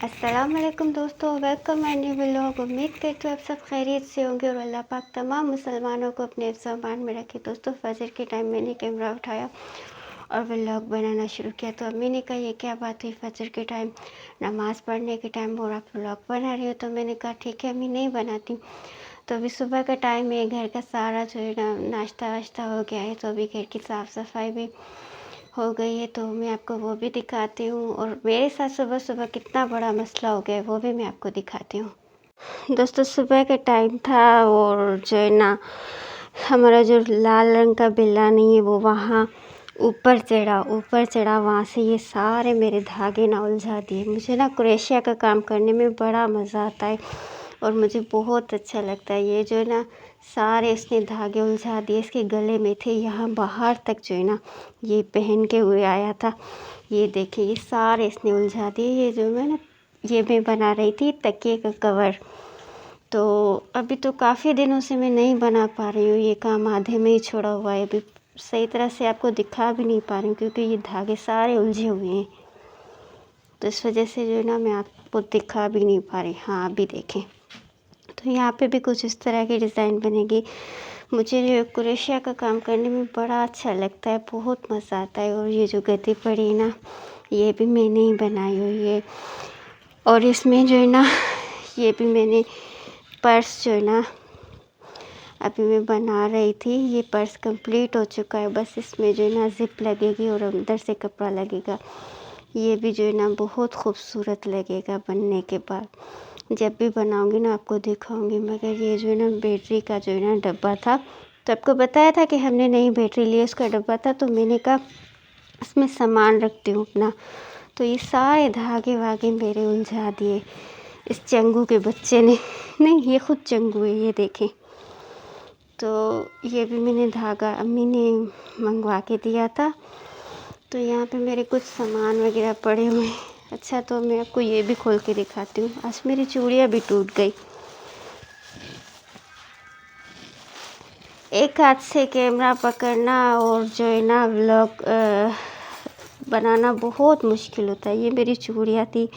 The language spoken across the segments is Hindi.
अस्सलाम वालेकुम दोस्तों, वेलकम माय न्यू व्लॉग। उम्मीद करती हूँ आप सब खैरियत से होंगे और अल्लाह पाक तमाम मुसलमानों को अपने हिफ्ज़ व अमान में रखे। दोस्तों फजर के टाइम मैंने कैमरा उठाया और व्लॉग बनाना शुरू किया तो अम्मी ने कहा ये क्या बात हुई, फजर के टाइम नमाज़ पढ़ने के टाइम और आप व्लॉग बना रही हो। तो मैंने कहा ठीक है अम्मी, नहीं बनाती। तो अभी सुबह का टाइम है, घर का सारा जो है ना नाश्ता वाश्ता हो गया है, तो अभी घर की साफ़ सफाई भी हो गई है, तो मैं आपको वो भी दिखाती हूँ। और मेरे साथ सुबह सुबह कितना बड़ा मसला हो गया है वो भी मैं आपको दिखाती हूँ। दोस्तों सुबह का टाइम था और जो है ना हमारा जो लाल रंग का बिल्ला नहीं है वो वहाँ ऊपर चढ़ा वहाँ से ये सारे मेरे धागे ना उलझा दिए। मुझे ना क्रोशिया का काम करने में बड़ा मज़ा आता है और मुझे बहुत अच्छा लगता है। ये जो है ना सारे इसने धागे उलझा दिए, इसके गले में थे, यहाँ बाहर तक जो है ना ये पहन के हुए आया था। ये देखिए ये सारे इसने उलझा दिए। ये जो है ना ये मैं बना रही थी तकिए का कवर। तो अभी तो काफ़ी दिनों से मैं नहीं बना पा रही हूँ, ये काम आधे में ही छोड़ा हुआ है। अभी सही तरह से आपको दिखा भी नहीं पा रही हूँ क्योंकि ये धागे सारे उलझे हुए हैं, तो इस वजह से जो है ना मैं आपको दिखा भी नहीं पा रही। हाँ अभी देखें तो यहाँ पे भी कुछ इस तरह की डिज़ाइन बनेगी। मुझे जो क्रोशिया का काम करने में बड़ा अच्छा लगता है, बहुत मज़ा आता है। और ये जो गद्दी पड़ी है ना ये भी मैंने ही बनाई हुई है। और इसमें जो है ना ये भी मैंने पर्स जो है ना अभी मैं बना रही थी, ये पर्स कंप्लीट हो चुका है। बस इसमें जो है ना ज़िप लगेगी और अंदर से कपड़ा लगेगा। ये भी जो है ना बहुत खूबसूरत लगेगा बनने के बाद। जब भी बनाऊंगी ना आपको दिखाऊंगी। मगर ये जो है ना बैटरी का जो है ना डब्बा था, तो आपको बताया था कि हमने नई बैटरी ली, उसका डब्बा था, तो मैंने कहा इसमें सामान रखती हूँ अपना। तो ये सारे धागे वागे मेरे उलझा दिए इस चंगू के बच्चे ने। नहीं ये खुद चंगू है, ये देखें। तो ये भी मैंने धागा अम्मी ने मंगवा के दिया था। तो यहाँ पे मेरे कुछ सामान वगैरह पड़े हुए हैं। अच्छा तो मैं आपको ये भी खोल के दिखाती हूँ। आज मेरी चूड़ियाँ भी टूट गई। एक हाथ से कैमरा पकड़ना और जो है ना व्लॉग बनाना बहुत मुश्किल होता है। ये मेरी चूड़ियाँ थी,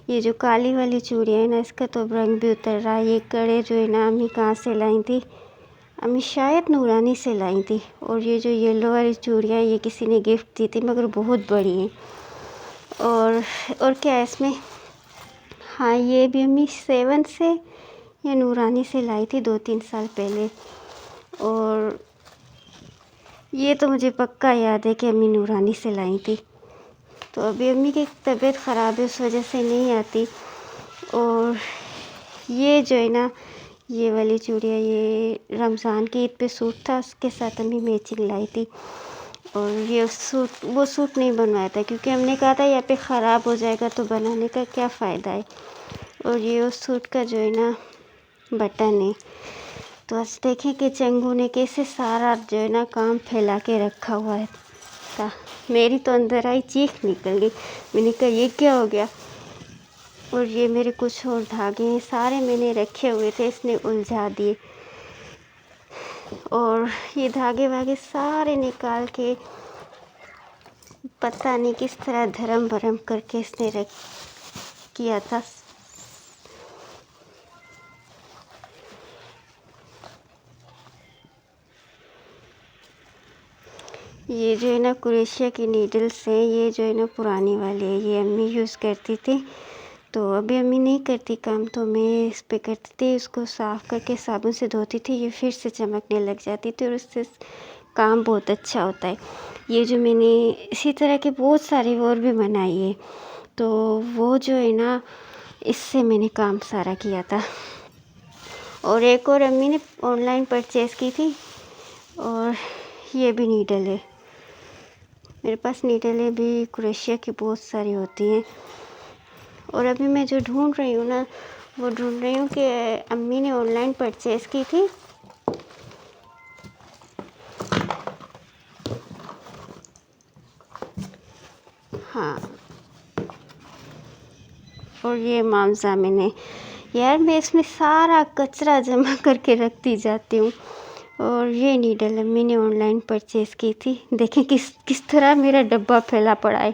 ये जो काली वाली चूड़ियाँ है ना इसका तो रंग भी उतर रहा है। ये कड़े जो है ना अम्मी कहाँ से लाई थी, अम्मी शायद नूरानी से लाई थी। और ये जो येलो वाली चूड़ियाँ ये किसी ने गिफ्ट दी थी, मगर बहुत बड़ी हैं। और क्या है इसमें, हाँ ये भी अम्मी सेवन से या नूरानी से लाई थी 2-3 साल पहले। और ये तो मुझे पक्का याद है कि अम्मी नूरानी से लाई थी। तो अभी अम्मी की तबीयत ख़राब है, उस वजह से नहीं आती। और ये जो है ना ये वाली चूड़ियाँ ये रमज़ान की ईद पे सूट था, उसके साथ अम्मी मैचिंग लाई थी। और ये वो सूट नहीं बनवाया था क्योंकि हमने कहा था यहाँ पे ख़राब हो जाएगा तो बनाने का क्या फ़ायदा है। और ये उस सूट का जो है ना बटन है। तो आज देखें कि चंगू ने कैसे सारा जो है ना काम फैला के रखा हुआ है था। मेरी तो अंदर आई चीख निकल गई। मैंने कहा ये क्या हो गया। और ये मेरे कुछ और धागे हैं, सारे मैंने रखे हुए थे, इसने उलझा दिए। और ये धागे वागे सारे निकाल के पता नहीं किस तरह धर्म भरम करके इसने रख किया था। ये जो है ना क्रोशिया की नीडल्स हैं, ये जो है ना पुरानी वाली है, ये अम्मी यूज़ करती थी। तो अभी अम्मी नहीं करती काम, तो मैं इस पे करती थी, इसको साफ़ करके साबुन से धोती थी, ये फिर से चमकने लग जाती थी और उससे काम बहुत अच्छा होता है। ये जो मैंने इसी तरह के बहुत सारी और भी बनाई है, तो वो जो है ना इससे मैंने काम सारा किया था। और एक और अम्मी ने ऑनलाइन परचेज़ की थी, और ये भी नीडल है। मेरे पास नीडलें भी क्रोशिया की बहुत सारी होती हैं। और अभी मैं जो ढूंढ रही हूँ ना वो ढूंढ रही हूँ कि अम्मी ने ऑनलाइन परचेज़ की थी। हाँ और ये मामजा मैंने, यार मैं इसमें सारा कचरा जमा करके रखती जाती हूँ। और ये नीडल अम्मी ने ऑनलाइन परचेज़ की थी। देखें किस तरह मेरा डब्बा फैला पड़ा है।